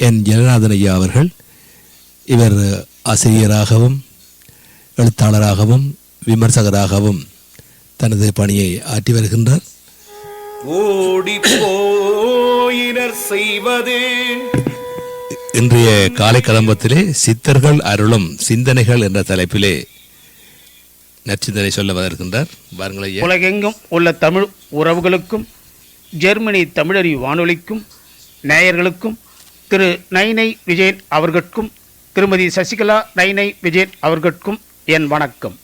என் ஜெகநாதன் ஐயா அவர்கள். இவர் ஆசிரியராகவும் எழுத்தாளராகவும் விமர்சகராகவும் தனது பணியை ஆற்றி வருகின்றார். இன்றைய காலை கதம்பத்திலே சித்தர்கள் அருளும் சிந்தனைகள் என்ற தலைப்பிலே நற்சிந்தனை சொல்ல வருகின்றார். உலகெங்கும் உள்ள தமிழ் உறவுகளுக்கும் ஜெர்மனி தமிழறி வானொலிக்கும் நேயர்களுக்கும் திரு நைனை விஜயன் அவர்களுக்கும் திருமதி சசிகலா நைனை விஜயன் அவர்களுக்கும் என் வணக்கம்.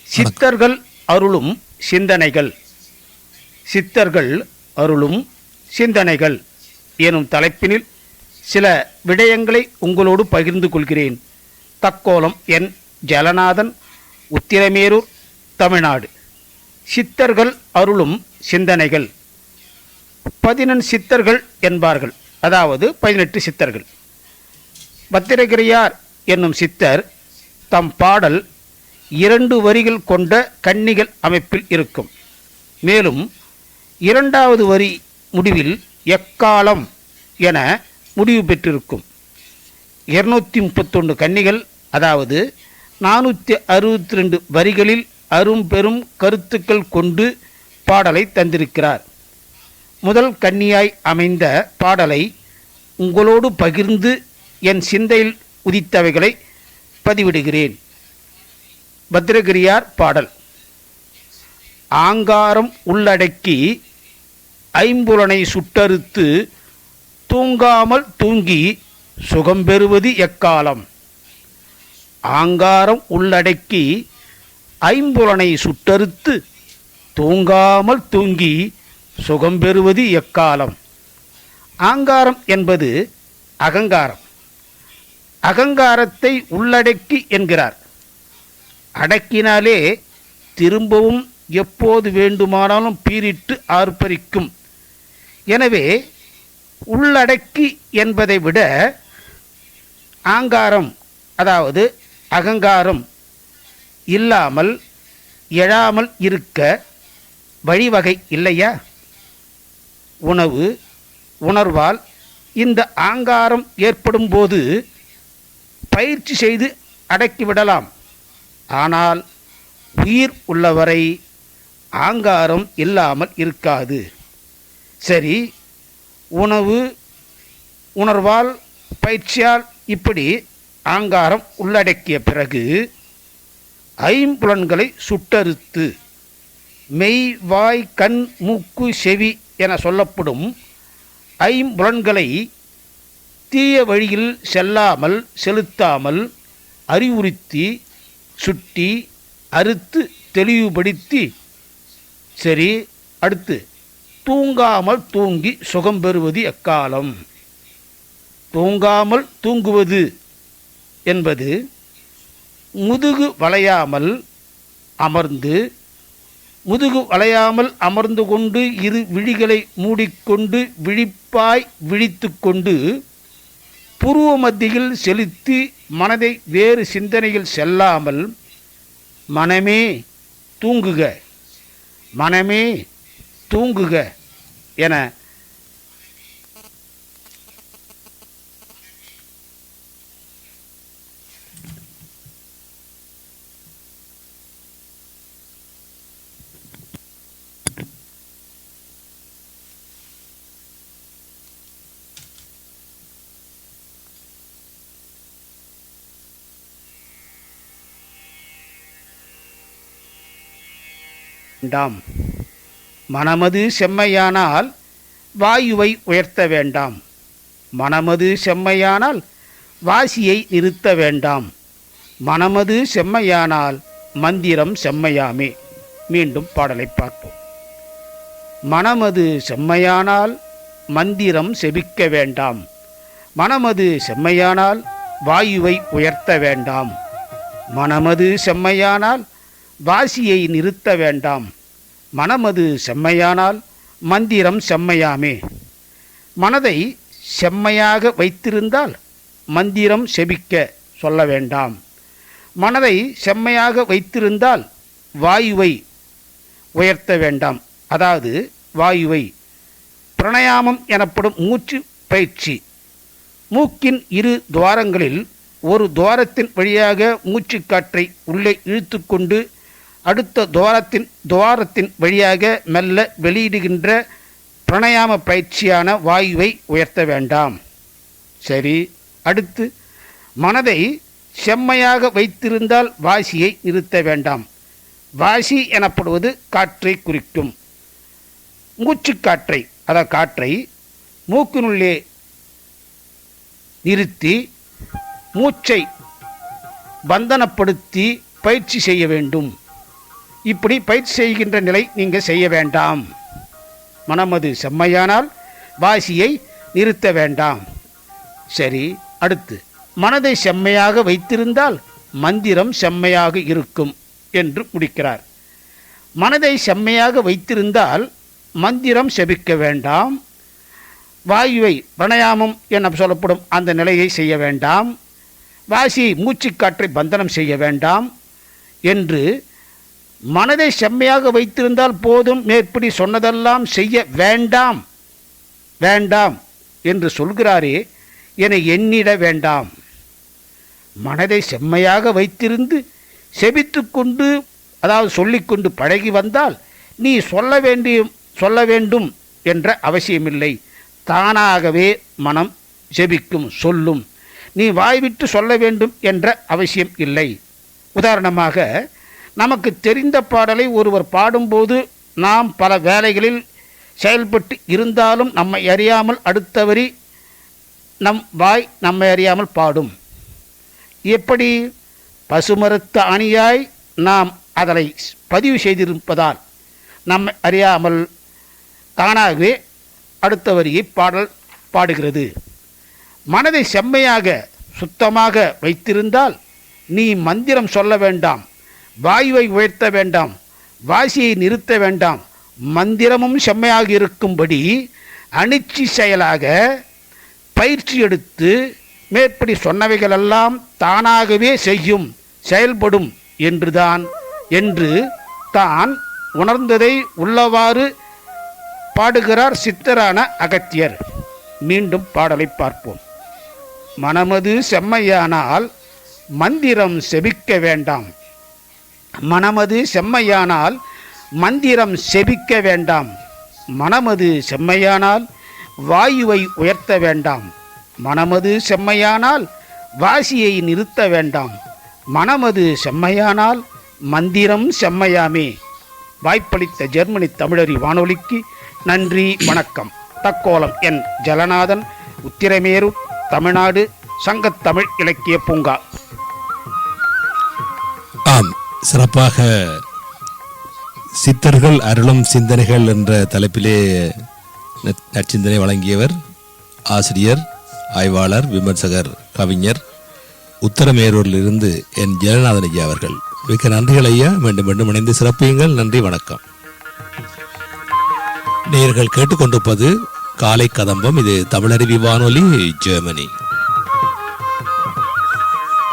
சித்தர்கள் அருளும் சிந்தனைகள், சித்தர்கள் அருளும் சிந்தனைகள் எனும் தலைப்பினில் சில விடயங்களை உங்களோடு பகிர்ந்து கொள்கிறேன். தக்கோலம் என் ஜலநாதன், உத்திரமேரூர், தமிழ்நாடு. சித்தர்கள் அருளும் சிந்தனைகள். 11 சித்தர்கள் என்பார்கள், அதாவது 18 சித்தர்கள். பத்திரகிரியார் என்னும் சித்தர் தம் பாடல் 2 வரிகள் கொண்ட கன்னிகள் அமைப்பில் இருக்கும். மேலும் 2வது வரி முடிவில் எக்காலம் என முடிவு பெற்றிருக்கும். 231 கன்னிகள், அதாவது 462 வரிகளில் அரும்பெரும் கருத்துக்கள் கொண்டு பாடலை தந்திருக்கிறார். முதல் கன்னியாய் அமைந்த பாடலை உங்களோடு பகிர்ந்து என் சிந்தையில் உதித்தவைகளை பதிவிடுகிறேன். பத்திரகிரியார் பாடல். ஆங்காரம் உள்ளடக்கி ஐம்புலனை சுட்டறுத்து தூங்காமல் தூங்கி சுகம் பெறுவது எக்காலம். ஆங்காரம் உள்ளடக்கி ஐம்புலனை சுட்டறுத்து தூங்காமல் தூங்கி சுகம் பெறுவது எக்காலம். ஆங்காரம் என்பது அகங்காரம். அகங்காரத்தை உள்ளடக்கி என்கிறார். அடக்கினாலே திரும்பவும் எப்போது வேண்டுமானாலும் பீரிட்டு ஆர்ப்பரிக்கும். எனவே உள்ளடக்கி என்பதை விட ஆங்காரம், அதாவது அகங்காரம் இல்லாமல் எழாமல் இருக்க வழிவகை இல்லையா? உணர்வால் இந்த ஆங்காரம் ஏற்படும் போது பயிற்சி செய்து அடக்கிவிடலாம். ஆனால் உயிர் உள்ளவரை ஆங்காரம் இல்லாமல் இருக்காது. சரி, உணர்வால் பயிற்சியால் இப்படி ஆங்காரம் உள்ளடக்கிய பிறகு ஐம்புலன்களை சுட்டறுத்து மெய், வாய், கண், மூக்கு, செவி என சொல்லப்படும் ஐம்புலன்களை தீய வழியில் செலுத்தாமல் அறிவுறுத்தி சுட்டி அறுத்து தெளிவுபடுத்தி, சரி, அடுத்து தூங்காமல் தூங்கி சுகம் பெறுவது எக்காலம். தூங்காமல் தூங்குவது என்பது முதுகு வளையாமல் அமர்ந்து கொண்டு இரு விழிகளை மூடிக்கொண்டு விழிப்பாய் விழித்து கொண்டு புருவ மத்தியில் செலுத்தி மனதை வேறு சிந்தனையில் செல்லாமல் மனமே தூங்குக, மனமே தூங்குக என வேண்டாம். மனமது செம்மையானால் வாயுவை உயர்த்த வேண்டாம். மனமது செம்மையானால் வாசியை நிறுத்த வேண்டாம். மனமது செம்மையானால் மந்திரம் செம்மையாமே. மீண்டும் பாடலை பார்ப்போம். மனமது செம்மையானால் மந்திரம் செபிக்க வேண்டாம். மனமது செம்மையானால் வாயுவை உயர்த்த வேண்டாம். மனமது செம்மையானால் வாசியை நிறுத்த வேண்டாம். மனமது செம்மையானால் மந்திரம் செம்மையாமே. மனதை செம்மையாக வைத்திருந்தால் மந்திரம் செபிக்க சொல்ல வேண்டாம். மனதை செம்மையாக வைத்திருந்தால் வாயுவை உயர்த்த வேண்டாம். அதாவது வாயுவை பிரணயாமம் எனப்படும் மூச்சு பயிற்சி, மூக்கின் இரு துவாரங்களில் ஒரு துவாரத்தின் வழியாக மூச்சுக்காற்றை உள்ளே இழுத்துக்கொண்டு அடுத்த துவாரத்தின் வழியாக மெல்ல வெளியிடுகின்ற பிராணாயாம பயிற்சியான வாயுவை உயர்த்த வேண்டாம். சரி, அடுத்து மனதை செம்மையாக வைத்திருந்தால் வாசியை நிறுத்த வேண்டாம். வாசி எனப்படுவது காற்றை குறிக்கும். மூச்சுக்காற்றை காற்றை மூக்கினுள்ளே நிறுத்தி மூச்சை பந்தனப்படுத்தி பயிற்சி செய்ய வேண்டும். இப்படி பயிற்சி செய்கின்ற நிலை நீங்கள் செய்ய வேண்டாம். மனமது செம்மையானால் வாசியை நிறுத்த வேண்டாம். சரி, அடுத்து மனதை செம்மையாக வைத்திருந்தால் மந்திரம் செம்மையாக இருக்கும் என்று முடிக்கிறார். மனதை செம்மையாக வைத்திருந்தால் மந்திரம் செபிக்க வேண்டாம். வாயுவை பிராணாயாமம் என சொல்லப்படும் அந்த நிலையை செய்ய வேண்டாம். வாசி மூச்சுக்காற்றை பந்தனம் செய்ய வேண்டாம் என்று மனதை செம்மையாக வைத்திருந்தால் போதும். மேற்படி சொன்னதெல்லாம் செய்ய வேண்டாம் வேண்டாம் என்று சொல்கிறாரே என எண்ணிட வேண்டாம். மனதை செம்மையாக வைத்திருந்து செபித்து கொண்டு சொல்லிக்கொண்டு பழகி வந்தால் நீ சொல்ல வேண்டும் என்ற அவசியமில்லை. தானாகவே மனம் செபிக்கும், சொல்லும். நீ வாய்விட்டு சொல்ல வேண்டும் என்ற அவசியம் இல்லை. உதாரணமாக, நமக்கு தெரிந்த பாடலை ஒருவர் பாடும்போது நாம் பல வேலைகளில் செயல்பட்டு இருந்தாலும் நம்மை அறியாமல் அடுத்த வரி நம் வாய் நம்மை அறியாமல் பாடும். எப்படி? பசுமரத்த அணியாய் நாம் அதனை பதிவு செய்திருப்பதால் நம்மை அறியாமல் தானாகவே அடுத்த வரியை பாடுகிறது. மனதை செம்மையாக சுத்தமாக வைத்திருந்தால் நீ மந்திரம் சொல்ல வேண்டாம், வாயுவை உயர்த்த வேண்டாம், வாசியை நிறுத்த வேண்டாம். மந்திரமும் செம்மையாக இருக்கும்படி அனிச்சி செயலாக பயிற்சி எடுத்து மேற்படி சொன்னவைகளெல்லாம் தானாகவே செய்யும், செயல்படும் என்று தான் உணர்ந்ததை உள்ளவாறு பாடுகிறார் சித்தரான அகத்தியர். மீண்டும் பாடலை பார்ப்போம். மனமது செம்மையானால் மந்திரம் செபிக்க வேண்டாம். மனமது செம்மையானால் மந்திரம் செபிக்க வேண்டாம். மனமது செம்மையானால் வாயுவை உயர்த்த வேண்டாம். மனமது செம்மையானால் வாசியை நிறுத்த வேண்டாம். மனமது செம்மையானால் மந்திரம் செம்மையாமே. வாய்ப்பளித்த ஜெர்மனி தமிழறி வானொலிக்கு நன்றி, வணக்கம். தக்கோலம் என் ஜலநாதன், உத்திரமேரூர், தமிழ்நாடு, சங்கத்தமிழ் இலக்கிய பூங்கா. ஆம், சிறப்பாக சித்தர்கள் அருளும் சிந்தனைகள் என்ற தலைப்பிலே நற்சிந்தனை வழங்கியவர் ஆசிரியர், ஆய்வாளர், விமர்சகர், கவிஞர், உத்தரமேரூரிலிருந்து என் ஜெகநாதன் ஐயா அவர்கள். மிக்க நன்றிகள் ஐயா. மீண்டும் மீண்டும் இணைந்து சிறப்பியுங்கள். நன்றி, வணக்கம். நேயர்கள் கேட்டுக்கொண்டிருப்பது காலை கதம்பம். இது தமிழருவி வானொலி, ஜெர்மனி.